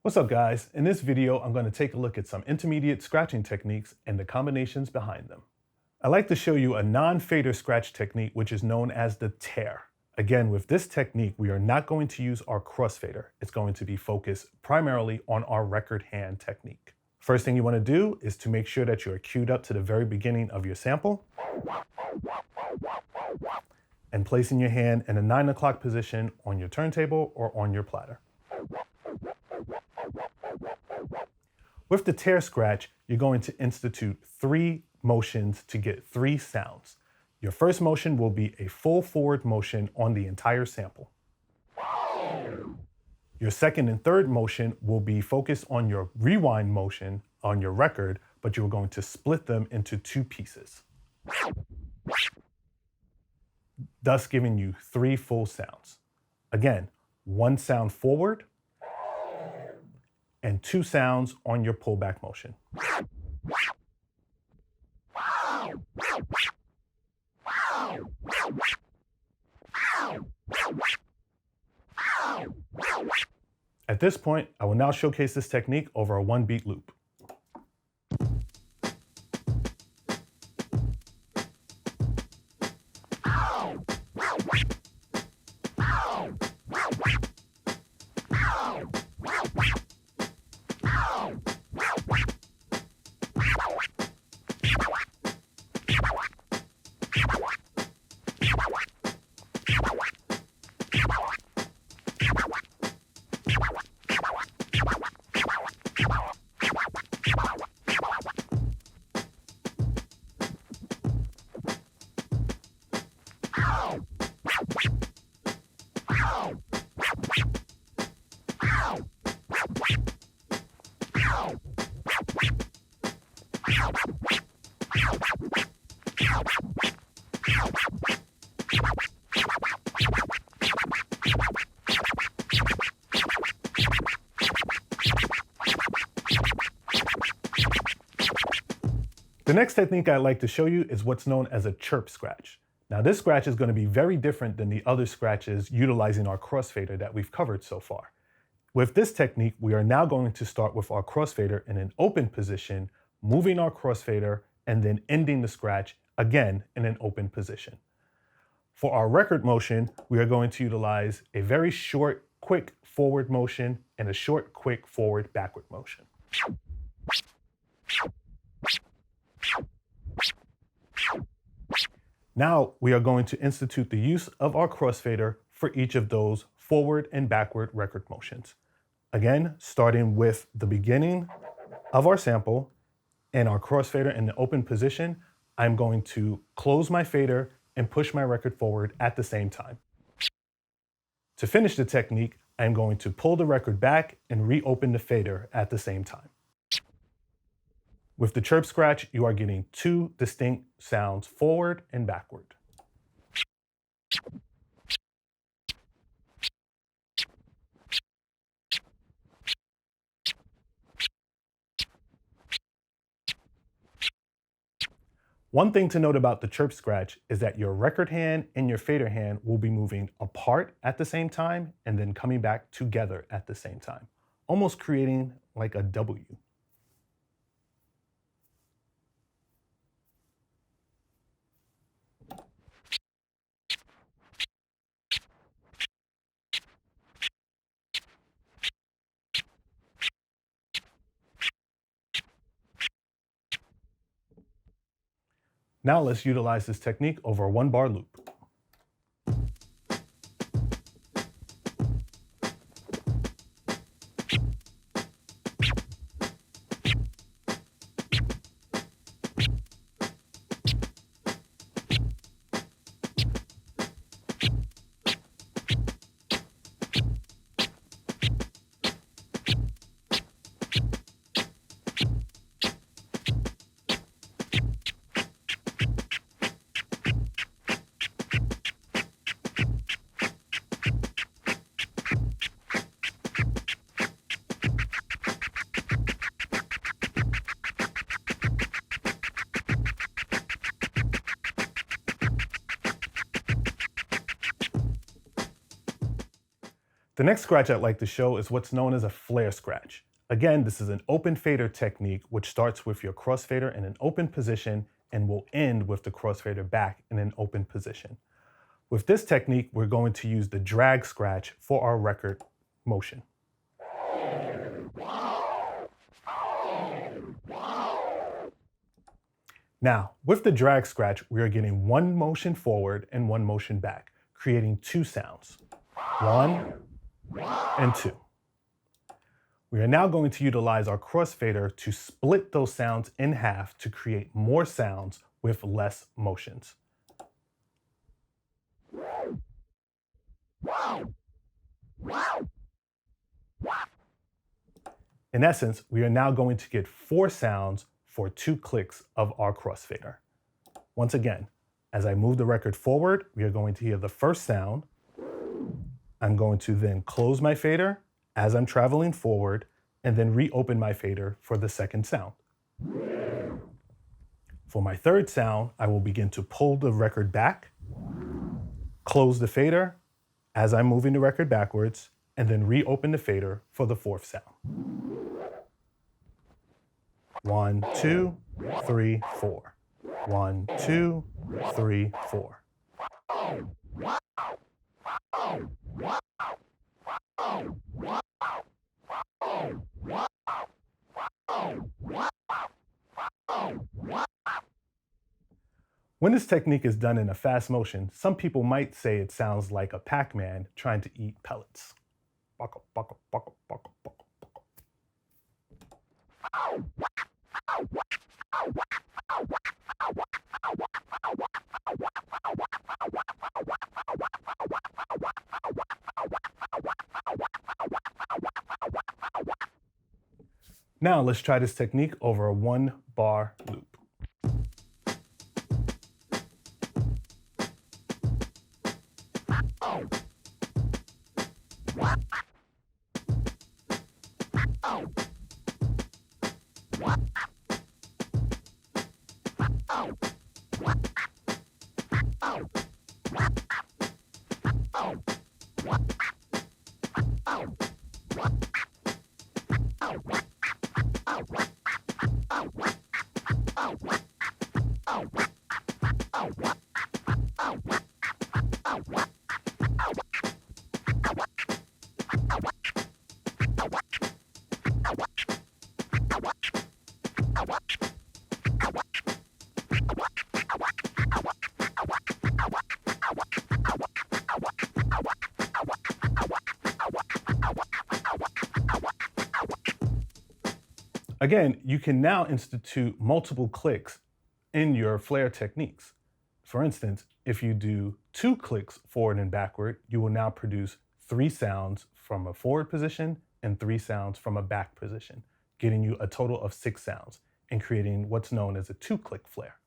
What's up, guys? In this video, I'm going to take a look at some intermediate scratching techniques and the combinations behind them. I like to show you a non-fader scratch technique, which is known as the tear. Again, with this technique, we are not going to use our crossfader. It's going to be focused primarily on our record hand technique. First thing you want to do is to make sure that you are queued up to the very beginning of your sample and placing your hand in a 9 o'clock position on your turntable or on your platter. With the tear scratch, you're going to institute 3 motions to get 3 sounds. Your first motion will be a full forward motion on the entire sample. Your second and third motion will be focused on your rewind motion on your record, but you're going to split them into 2 pieces, thus giving you 3 full sounds. Again, 1 sound forward, and 2 sounds on your pullback motion. At this point, I will now showcase this technique over a 1-beat loop. The next technique I'd like to show you is what's known as a chirp scratch. Now, this scratch is going to be very different than the other scratches utilizing our crossfader that we've covered so far. With this technique, we are now going to start with our crossfader in an open position, moving our crossfader, and then ending the scratch again in an open position. For our record motion, we are going to utilize a very short, quick forward motion and a short, quick forward backward motion. Now we are going to institute the use of our crossfader for each of those forward and backward record motions. Again, starting with the beginning of our sample and our crossfader in the open position, I'm going to close my fader and push my record forward at the same time. To finish the technique, I'm going to pull the record back and reopen the fader at the same time. With the chirp scratch, you are getting 2 distinct sounds forward and backward. One thing to note about the chirp scratch is that your record hand and your fader hand will be moving apart at the same time and then coming back together at the same time, almost creating like a W. Now let's utilize this technique over a 1-bar loop. The next scratch I'd like to show is what's known as a flare scratch. Again, this is an open fader technique which starts with your crossfader in an open position and will end with the crossfader back in an open position. With this technique, we're going to use the drag scratch for our record motion. Now, with the drag scratch, we are getting one motion forward and one motion back, creating two sounds, 1 and 2. We are now going to utilize our crossfader to split those sounds in half to create more sounds with less motions. In essence, we are now going to get 4 sounds for 2 clicks of our crossfader. Once again, as I move the record forward, we are going to hear the first sound. I'm going to then close my fader as I'm traveling forward and then reopen my fader for the second sound. For my third sound, I will begin to pull the record back, close the fader as I'm moving the record backwards, and then reopen the fader for the fourth sound. 1, 2, 3, 4. 1, 2, 3, 4. When this technique is done in a fast motion, some people might say it sounds like a Pac-Man trying to eat pellets. Buckle, buckle, buckle, buckle, buckle, buckle. Now let's try this technique over a 1-bar loop. Again, you can now institute multiple clicks in your flare techniques. For instance, if you do 2 clicks forward and backward, you will now produce 3 sounds from a forward position and 3 sounds from a back position, getting you a total of 6 sounds and creating what's known as a 2-click flare.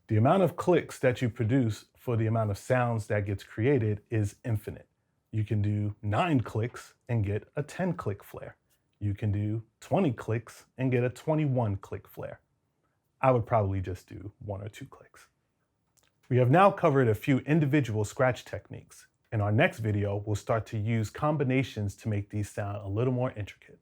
The amount of clicks that you produce for the amount of sounds that gets created is infinite. You can do 9 clicks and get a 10-click flare. You can do 20 clicks and get a 21-click flare. I would probably just do 1 or 2 clicks. We have now covered a few individual scratch techniques. In our next video, we'll start to use combinations to make these sound a little more intricate.